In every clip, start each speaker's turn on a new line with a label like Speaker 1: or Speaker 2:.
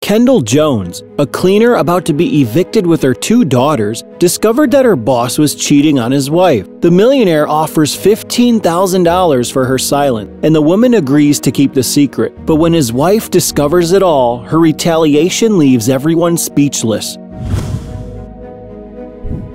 Speaker 1: Kendall Jones, a cleaner about to be evicted with her 2 daughters, discovered that her boss was cheating on his wife. The millionaire offers $15,000 for her silence, and the woman agrees to keep the secret. But when his wife discovers it all, her retaliation leaves everyone speechless.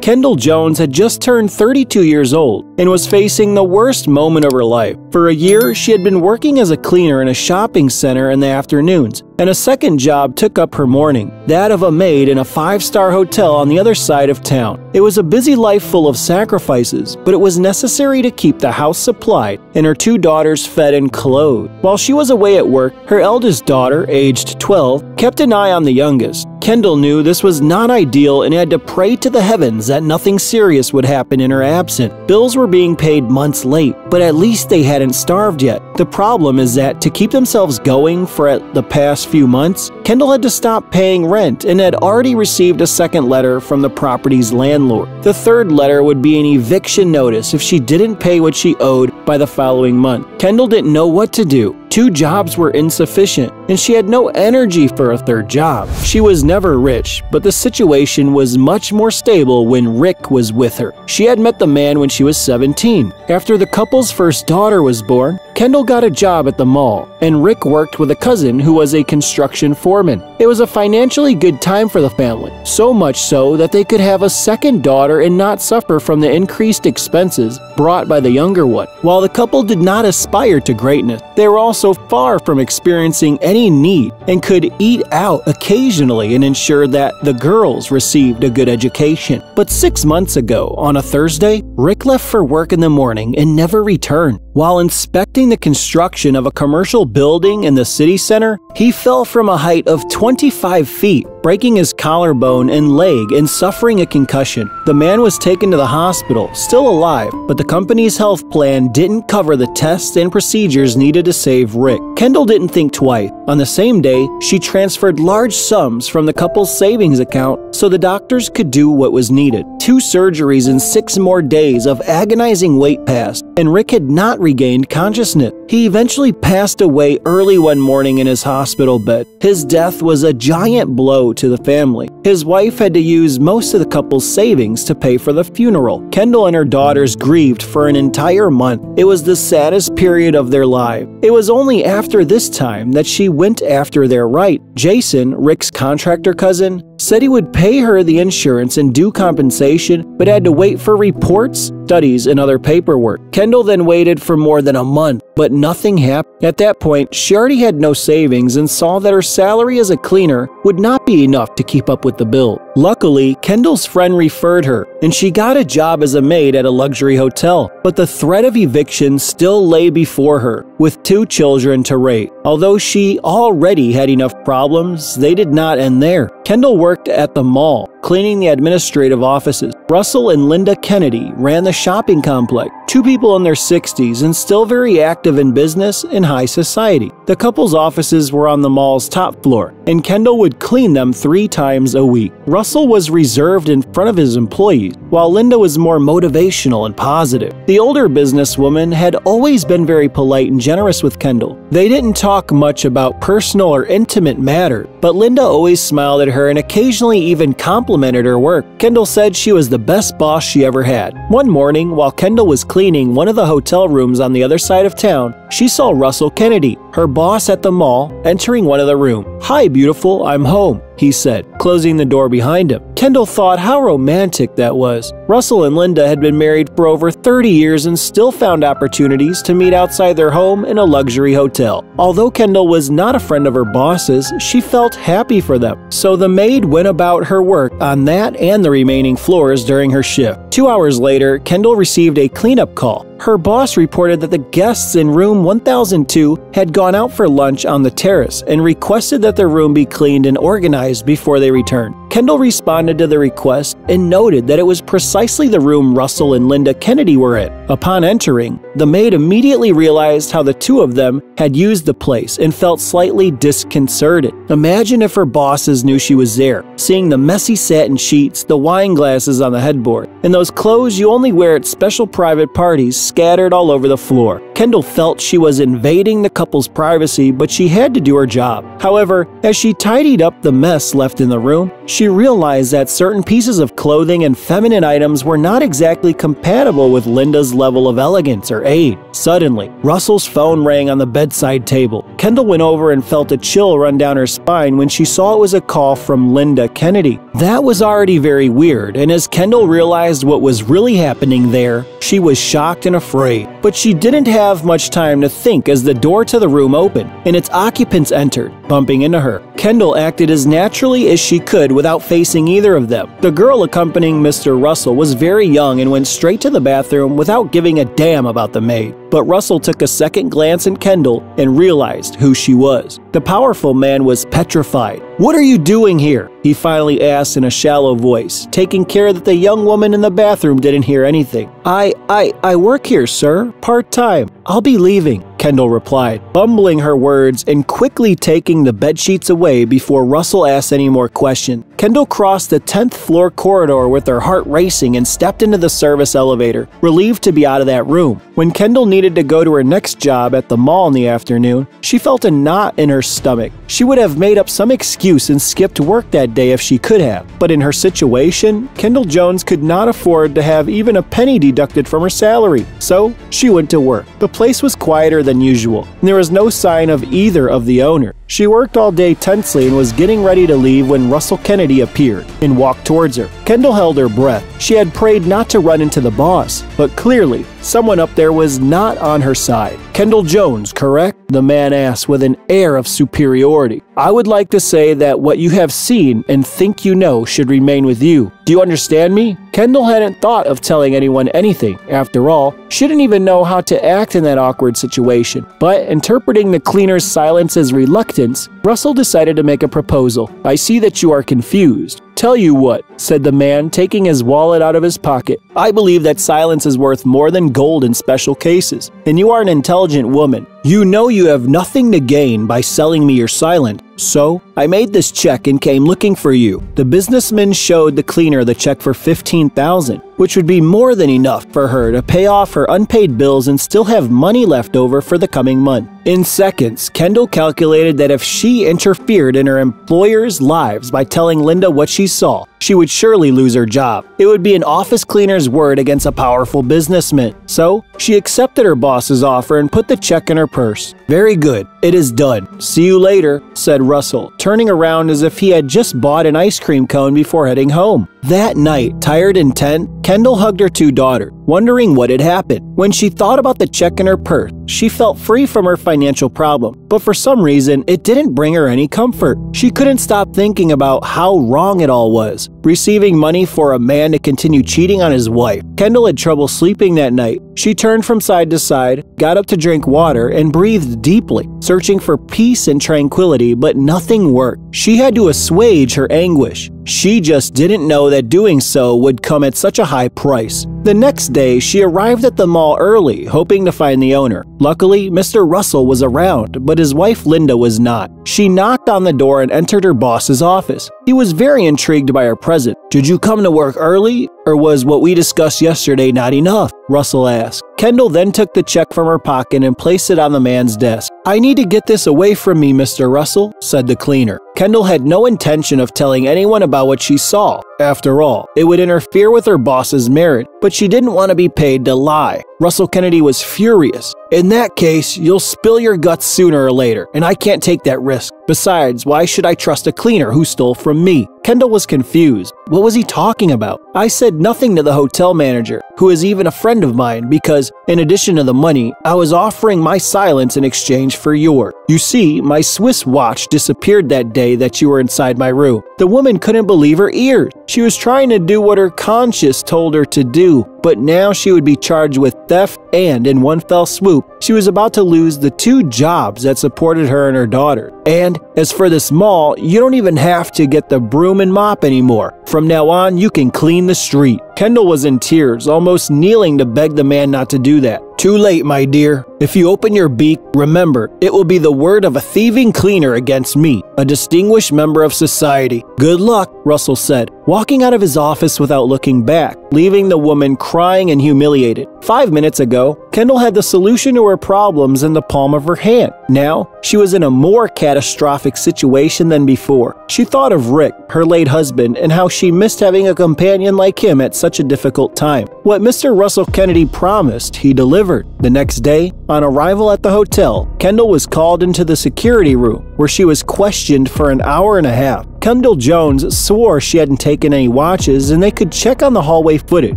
Speaker 1: Kendall Jones had just turned 32 years old and was facing the worst moment of her life. For a year, she had been working as a cleaner in a shopping center in the afternoons, and a second job took up her morning, that of a maid in a 5-star hotel on the other side of town. It was a busy life full of sacrifices, but it was necessary to keep the house supplied and her 2 daughters fed and clothed. While she was away at work, her eldest daughter, aged 12, kept an eye on the youngest. Kendall knew this was not ideal and had to pray to the heavens that nothing serious would happen in her absence. Bills were being paid months late, but at least they hadn't starved yet. The problem is that to keep themselves going for the past few months, Kendall had to stop paying rent and had already received a second letter from the property's landlord. The third letter would be an eviction notice if she didn't pay what she owed by the following month. Kendall didn't know what to do. 2 jobs were insufficient, and she had no energy for a third job. She was never rich, but the situation was much more stable when Rick was with her. She had met the man when she was 17. After the couple's first daughter was born, Kendall got a job at the mall, and Rick worked with a cousin who was a construction foreman. It was a financially good time for the family, so much so that they could have a second daughter and not suffer from the increased expenses brought by the younger one. While the couple did not aspire to greatness, they were also far from experiencing any need and could eat out occasionally and ensure that the girls received a good education. But 6 months ago, on a Thursday, Rick left for work in the morning and never returned. While inspecting the construction of a commercial building in the city center, he fell from a height of 25 feet, breaking his collarbone and leg and suffering a concussion. The man was taken to the hospital, still alive, but the company's health plan didn't cover the tests and procedures needed to save Rick. Kendall didn't think twice. On the same day, she transferred large sums from the couple's savings account so the doctors could do what was needed. 2 surgeries and 6 more days of agonizing wait passed, and Rick had not regained consciousness. He eventually passed away early one morning in his hospital bed. His death was a giant blow to the family. His wife had to use most of the couple's savings to pay for the funeral. Kendall and her daughters grieved for an entire month. It was the saddest period of their life. It was only after this time that she went after their right. Jason, Rick's contractor cousin, said he would pay her the insurance and due compensation, but had to wait for reports, studies, and other paperwork. Kendall then waited for more than a month, but nothing happened. At that point, she already had no savings and saw that her salary as a cleaner would not be enough to keep up with the bill. Luckily, Kendall's friend referred her, and she got a job as a maid at a luxury hotel. But the threat of eviction still lay before her, with 2 children to raise. Although she already had enough problems, they did not end there. Kendall worked at the mall, cleaning the administrative offices. Russell and Linda Kennedy ran the shopping complex, 2 people in their 60s and still very active in business and high society. The couple's offices were on the mall's top floor, and Kendall would clean them 3 times a week. Russell was reserved in front of his employees, while Linda was more motivational and positive. The older businesswoman had always been very polite and generous with Kendall. They didn't talk much about personal or intimate matters, but Linda always smiled at her and occasionally even complimented her work. Kendall said she was the best boss she ever had. One morning, while Kendall was cleaning one of the hotel rooms on the other side of town, she saw Russell Kennedy, her boss at the mall, entering one of the rooms. "Hi, beautiful, I'm home," he said, closing the door behind him. Kendall thought how romantic that was. Russell and Linda had been married for over 30 years and still found opportunities to meet outside their home in a luxury hotel. Although Kendall was not a friend of her boss's, she felt happy for them. So the maid went about her work on that and the remaining floors during her shift. 2 hours later, Kendall received a cleanup call. Her boss reported that the guests in room 1002 had gone out for lunch on the terrace and requested that their room be cleaned and organized before they returned. Kendall responded to the request and noted that it was precisely the room Russell and Linda Kennedy were in. Upon entering, the maid immediately realized how the 2 of them had used the place and felt slightly disconcerted. Imagine if her bosses knew she was there, seeing the messy satin sheets, the wine glasses on the headboard, and those clothes you only wear at special private parties scattered all over the floor. Kendall felt she was invading the couple's privacy, but she had to do her job. However, as she tidied up the mess left in the room, she realized that certain pieces of clothing and feminine items were not exactly compatible with Linda's level of elegance or aid. Suddenly, Russell's phone rang on the bedside table. Kendall went over and felt a chill run down her spine when she saw it was a call from Linda Kennedy. That was already very weird, and as Kendall realized what was really happening there, she was shocked and afraid. But she didn't have much time to think as the door to the room opened, and its occupants entered, bumping into her. Kendall acted as naturally as she could without facing either of them. The girl accompanying Mr. Russell was very young and went straight to the bathroom without giving a damn about the maid. But Russell took a second glance at Kendall and realized who she was. The powerful man was petrified. "What are you doing here?" he finally asked in a shallow voice, taking care that the young woman in the bathroom didn't hear anything. I work here, sir, part-time. I'll be leaving," Kendall replied, bumbling her words and quickly taking the bedsheets away before Russell asked any more questions. Kendall crossed the 10th floor corridor with her heart racing and stepped into the service elevator, relieved to be out of that room. When Kendall needed to go to her next job at the mall in the afternoon, she felt a knot in her stomach. She would have made up some excuse and skipped work that day if she could have. But in her situation, Kendall Jones could not afford to have even a penny deducted from her salary. So she went to work. The place was quieter than usual, and there was no sign of either of the owner. She worked all day tensely and was getting ready to leave when Russell Kennedy appeared and walked towards her. Kendall held her breath. She had prayed not to run into the boss, but clearly, someone up there was not on her side. "Kendall Jones, correct?" the man asked with an air of superiority. "I would like to say that what you have seen and think you know should remain with you. Do you understand me?" Kendall hadn't thought of telling anyone anything. After all, she didn't even know how to act in that awkward situation. But interpreting the cleaner's silence as reluctance, Russell decided to make a proposal. "I see that you are confused. Tell you what," said the man, taking his wallet out of his pocket. "I believe that silence is worth more than gold in special cases, and you are an intelligent woman. You know you have nothing to gain by selling me your silence. So, I made this check and came looking for you." The businessman showed the cleaner the check for $15,000, which would be more than enough for her to pay off her unpaid bills and still have money left over for the coming month. In seconds, Kendall calculated that if she interfered in her employers' lives by telling Linda what she saw, she would surely lose her job. It would be an office cleaner's word against a powerful businessman. So, she accepted her boss's offer and put the check in her purse. "Very good. It is done. See you later," said Russell, turning around as if he had just bought an ice cream cone before heading home. That night, tired and tense, Kendall hugged her two daughters, wondering what had happened. When she thought about the check in her purse, she felt free from her financial problem, but for some reason, it didn't bring her any comfort. She couldn't stop thinking about how wrong it all was. Receiving money for a man to continue cheating on his wife. Kendall had trouble sleeping that night. She turned from side to side, got up to drink water, and breathed deeply, searching for peace and tranquility, but nothing worked. She had to assuage her anguish. She just didn't know that doing so would come at such a high price. The next day, she arrived at the mall early, hoping to find the owner. Luckily, Mr. Russell was around, but his wife Linda was not. She knocked on the door and entered her boss's office. He was very intrigued by her presence. "Did you come to work early, or was what we discussed yesterday not enough?" Russell asked. Kendall then took the check from her pocket and placed it on the man's desk. "I need to get this away from me, Mr. Russell," said the cleaner. Kendall had no intention of telling anyone about what she saw. After all, it would interfere with her boss's marriage, but she didn't want to be paid to lie. Russell Kennedy was furious. "In that case, you'll spill your guts sooner or later, and I can't take that risk. Besides, why should I trust a cleaner who stole from me?" Kendall was confused. What was he talking about? "I said nothing to the hotel manager, who is even a friend of mine, because, in addition to the money, I was offering my silence in exchange for yours. You see, my Swiss watch disappeared that day that you were inside my room." The woman couldn't believe her ears. She was trying to do what her conscience told her to do, but now she would be charged with theft and, in one fell swoop, she was about to lose the two jobs that supported her and her daughter. "And as for this mall, you don't even have to get the broom and mop anymore. From now on, you can clean the street." Kendall was in tears, almost kneeling to beg the man not to do that. "Too late, my dear. If you open your beak, remember, it will be the word of a thieving cleaner against me, a distinguished member of society. Good luck," Russell said, walking out of his office without looking back, leaving the woman crying and humiliated. 5 minutes ago, Kendall had the solution to her problems in the palm of her hand. Now, she was in a more catastrophic situation than before. She thought of Rick, her late husband, and how she missed having a companion like him at such a difficult time. What Mr. Russell Kennedy promised, he delivered. The next day, on arrival at the hotel, Kendall was called into the security room, where she was questioned for an hour and a half. Kendall Jones swore she hadn't taken any watches and they could check on the hallway footage.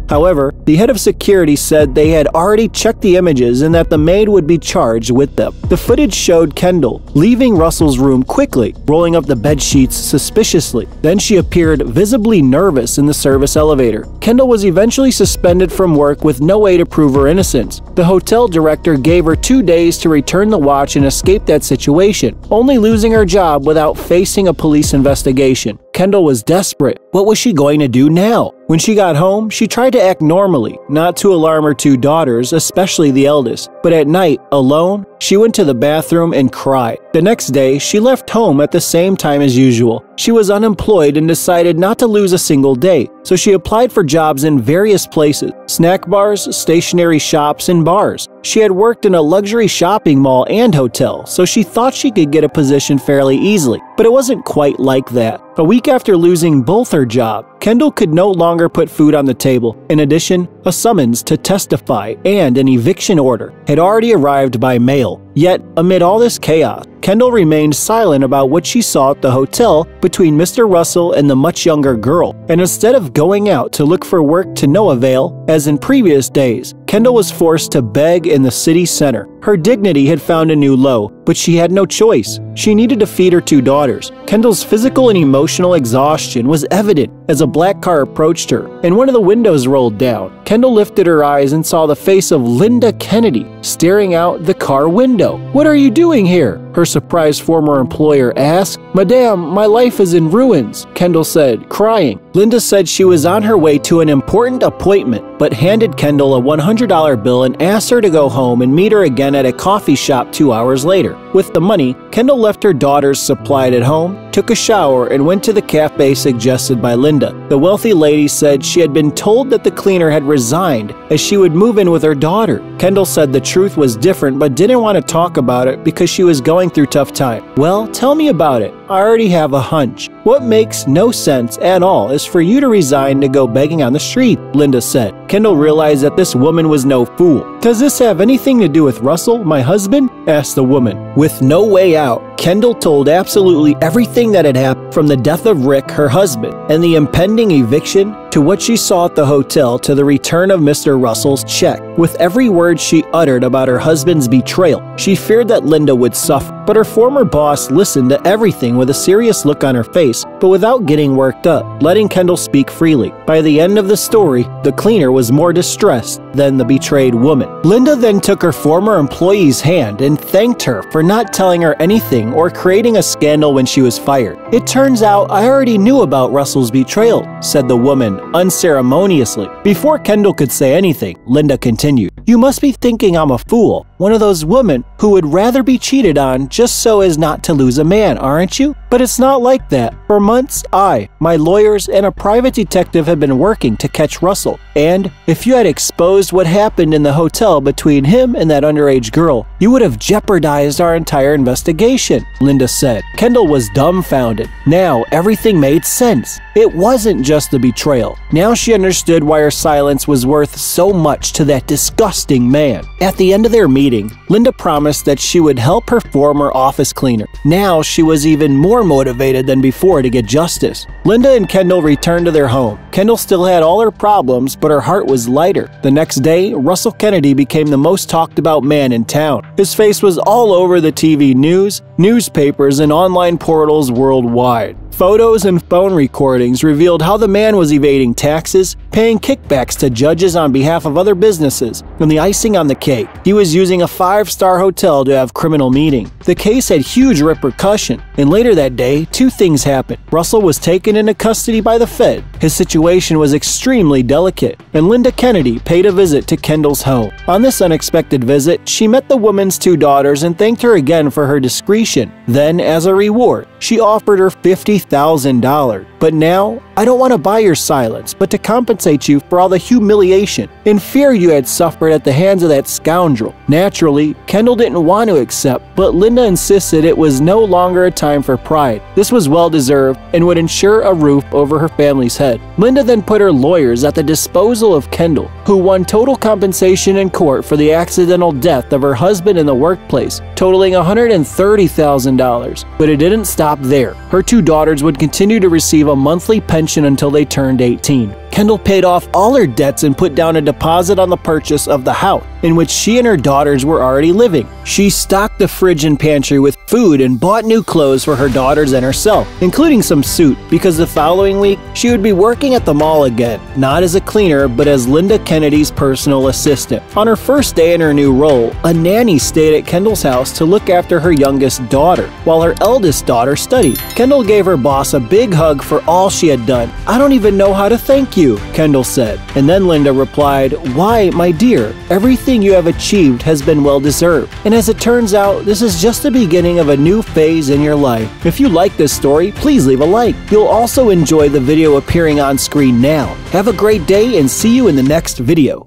Speaker 1: However, the head of security said they had already checked the images and that the maid would be charged with them. The footage showed Kendall leaving Russell's room quickly, rolling up the bed sheets suspiciously. Then she appeared visibly nervous in the service elevator. Kendall was eventually suspended from work with no way to prove her innocence. The hotel director gave her 2 days to return the watch and escape that situation, only losing her job without facing a police investigation. Kendall was desperate. What was she going to do now? When she got home, she tried to act normally, not to alarm her 2 daughters, especially the eldest. But at night, alone, she went to the bathroom and cried. The next day, she left home at the same time as usual. She was unemployed and decided not to lose a single day, so she applied for jobs in various places: snack bars, stationery shops, and bars. She had worked in a luxury shopping mall and hotel, so she thought she could get a position fairly easily. But it wasn't quite like that. A week after losing both her jobs, Kendall could no longer put food on the table. In addition, a summons to testify and an eviction order had already arrived by mail. Yet, amid all this chaos, Kendall remained silent about what she saw at the hotel between Mr. Russell and the much younger girl. And instead of going out to look for work to no avail, as in previous days, Kendall was forced to beg in the city center. Her dignity had found a new low, but she had no choice. She needed to feed her 2 daughters. Kendall's physical and emotional exhaustion was evident as a black car approached her, and one of the windows rolled down. Kendall lifted her eyes and saw the face of Linda Kennedy staring out the car window. "What are you doing here?" her surprised former employer asked. "Madame, my life is in ruins," Kendall said, crying. Linda said she was on her way to an important appointment, but handed Kendall a $100 bill and asked her to go home and meet her again at a coffee shop 2 hours later. With the money, Kendall left her daughters supplied at home, took a shower, and went to the cafe suggested by Linda. The wealthy lady said she had been told that the cleaner had resigned as she would move in with her daughter. Kendall said the truth was different but didn't want to talk about it because she was going through tough time. "Well, tell me about it. I already have a hunch. What makes no sense at all is for you to resign to go begging on the street," Linda said. Kendall realized that this woman was no fool. "Does this have anything to do with Russell, my husband?" asked the woman. With no way out, Kendall told absolutely everything that had happened, from the death of Rick, her husband, and the impending eviction, to what she saw at the hotel, to the return of Mr. Russell's check. With every word she uttered about her husband's betrayal, she feared that Linda would suffer. But her former boss listened to everything with a serious look on her face, but without getting worked up, letting Kendall speak freely. By the end of the story, the cleaner was more distressed than the betrayed woman. Linda then took her former employee's hand and thanked her for not telling her anything or creating a scandal when she was fired. "It turns out I already knew about Russell's betrayal," said the woman unceremoniously. Before Kendall could say anything, Linda continued, "You must be thinking I'm a fool, one of those women who would rather be cheated on just so as not to lose a man, aren't you? But it's not like that. For months, I, my lawyers, and a private detective have been working to catch Russell. And if you had exposed what happened in the hotel between him and that underage girl, you would have jeopardized our entire investigation," Linda said. Kendall was dumbfounded. Now everything made sense. It wasn't just the betrayal. Now she understood why her silence was worth so much to that disgusting man. At the end of their meeting, Linda promised that she would help her former office cleaner. Now she was even more motivated than before to get justice. Linda and Kendall returned to their home. Kendall still had all her problems, but her heart was lighter. The next day, Russell Kennedy became the most talked about man in town. His face was all over the TV news, newspapers, and online portals worldwide. Photos and phone recordings revealed how the man was evading taxes, paying kickbacks to judges on behalf of other businesses, and the icing on the cake, he was using a 5-star hotel to have criminal meeting. The case had huge repercussion, and later that day, 2 things happened. Russell was taken into custody by the Fed. His situation was extremely delicate, and Linda Kennedy paid a visit to Kendall's home. On this unexpected visit, she met the woman's two daughters and thanked her again for her discretion. Then, as a reward, she offered her $50,000. "But now, I don't want to buy your silence, but to compensate you for all the humiliation and fear you had suffered at the hands of that scoundrel." Naturally, Kendall didn't want to accept, but Linda insisted it was no longer a time for pride. This was well-deserved and would ensure a roof over her family's head. Linda then put her lawyers at the disposal of Kendall, who won total compensation in court for the accidental death of her husband in the workplace, totaling $130,000. But it didn't stop there. Her two daughters would continue to receive a monthly pension until they turned 18. Kendall paid off all her debts and put down a deposit on the purchase of the house, in which she and her daughters were already living. She stocked the fridge and pantry with food and bought new clothes for her daughters and herself, including some suit, because the following week she would be working at the mall again, not as a cleaner but as Linda Kennedy's personal assistant. On her first day in her new role, a nanny stayed at Kendall's house to look after her youngest daughter, while her eldest daughter studied. Kendall gave her boss a big hug for all she had done. "I don't even know how to thank you," Kendall said. And then Linda replied, "Why, my dear, everything you have achieved has been well deserved. And as it turns out, this is just the beginning of a new phase in your life." If you like this story, please leave a like. You'll also enjoy the video appearing on screen now. Have a great day and see you in the next video.